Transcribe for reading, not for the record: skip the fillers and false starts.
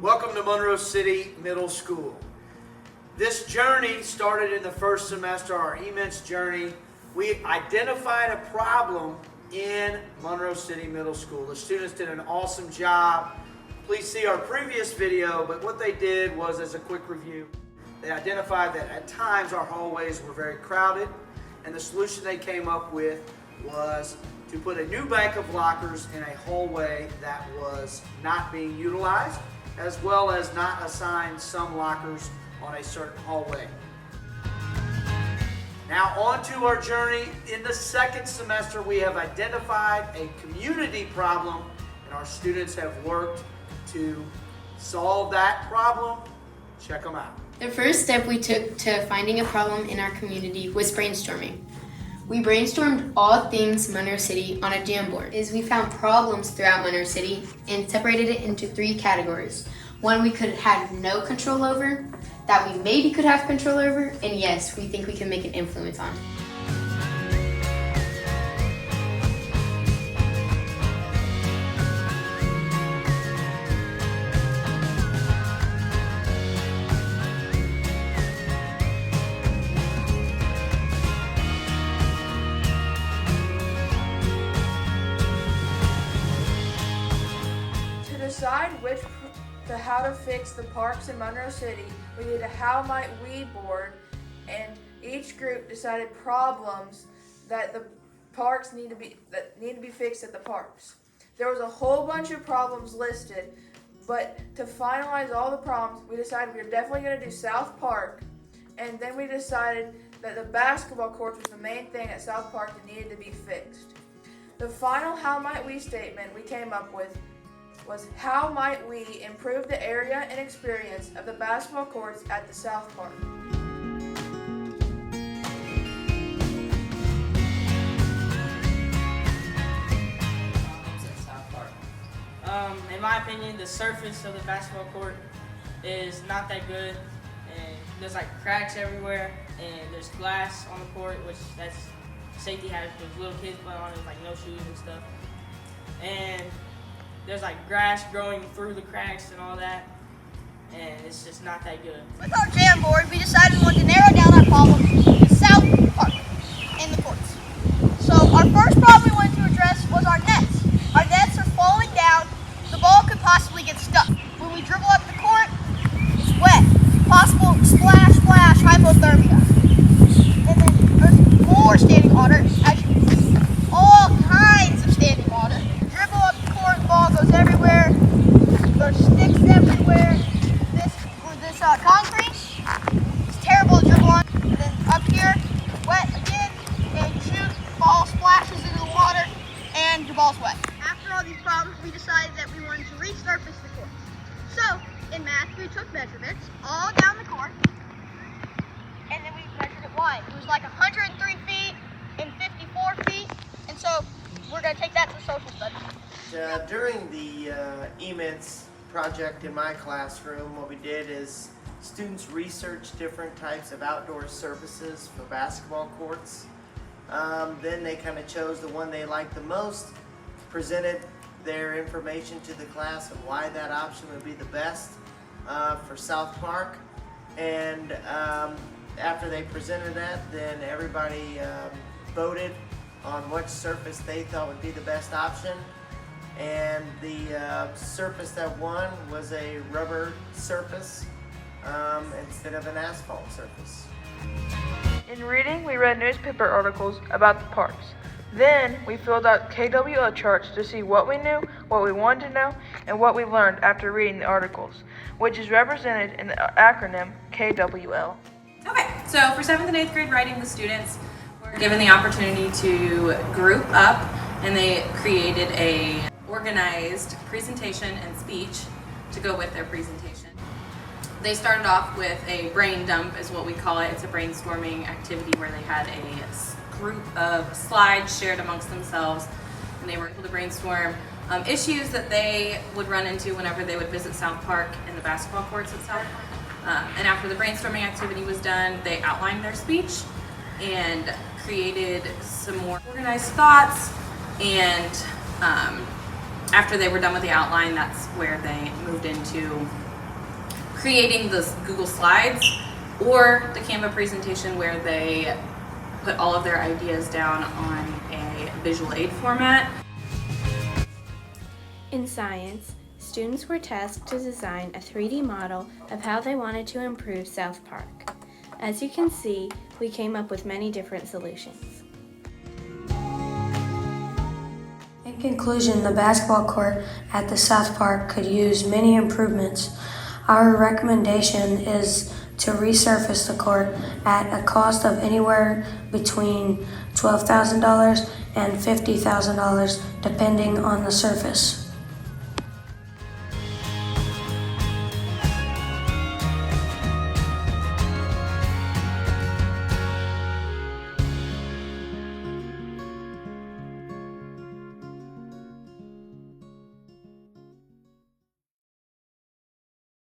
Welcome to Monroe City Middle School. This journey started in the first semester, our eMints journey. We identified a problem in Monroe City Middle School. The students did an awesome job. Please see our previous video, but what they did was, as a quick review, they identified that at times our hallways were very crowded, and the solution they came up with was to put a new bank of lockers in a hallway that was not being utilized, as well as not assign some lockers on a certain hallway. Now on to our journey. In the second semester, we have identified a community problem, and our students have worked to solve that problem. Check them out. The first step we took to finding a problem in our community was brainstorming. We brainstormed all things Monroe City on a Jamboard. We found problems throughout Monroe City and separated it into 3 categories. One we could have no control over, that we maybe could have control over, and yes, we think we can make an influence on. To decide how to fix the parks in Monroe City, we did a How Might We board, and each group decided problems that the parks need to be fixed at the parks. There was a whole bunch of problems listed, but to finalize all the problems, we decided we were definitely going to do South Park, and then we decided that the basketball courts was the main thing at South Park that needed to be fixed. The final How Might We statement we came up with was, how might we improve the area and experience of the basketball courts at the South Park? South Park. In my opinion, the surface of the basketball court is not that good, and there's like cracks everywhere, and there's glass on the court, which that's safety hazard because little kids play on it with like no shoes and stuff. And there's like grass growing through the cracks and all that, and it's just not that good. With our Jamboard, we decided we wanted to narrow down our problem to South Park and the courts. So our first problem we wanted to address was our nets. Our nets are falling down. The ball could possibly get stuck. When we dribble up the court, it's wet. Possible splash, splash, hypothermia. And then there's more standing water. As you can see, all kinds of standing water. Dribble up the court, the ball goes everywhere. There's sticks everywhere. This concrete is terrible to dribble on. And then up here, wet again, and you shoot, ball splashes into the water, and your ball's wet. After all these problems, we decided that we wanted to resurface the court. So, in math, we took measurements all down the court, and then we measured it wide. It was like 103 feet and 54 feet, and so we're going to take that to social studies. During the eMints project in my classroom, what we did is students researched different types of outdoor surfaces for basketball courts. Then they kind of chose the one they liked the most, presented their information to the class of why that option would be the best for South Park. And after they presented that, then everybody voted on which surface they thought would be the best option. And the surface that won was a rubber surface instead of an asphalt surface. In reading, we read newspaper articles about the parks. Then we filled out KWL charts to see what we knew, what we wanted to know, and what we learned after reading the articles, which is represented in the acronym KWL. Okay, so for 7th and 8th grade writing, the students were given the opportunity to group up, and they created a organized presentation and speech to go with their presentation. They started off with a brain dump, is what we call it. It's a brainstorming activity where they had a group of slides shared amongst themselves, and they were able to brainstorm issues that they would run into whenever they would visit South Park and the basketball courts at South Park. And after the brainstorming activity was done, they outlined their speech and created some more organized thoughts and after they were done with the outline, that's where they moved into creating the Google Slides or the Canva presentation, where they put all of their ideas down on a visual aid format. In science, students were tasked to design a 3D model of how they wanted to improve South Park. As you can see, we came up with many different solutions. In conclusion, the basketball court at the South Park could use many improvements. Our recommendation is to resurface the court at a cost of anywhere between $12,000 and $50,000 depending on the surface.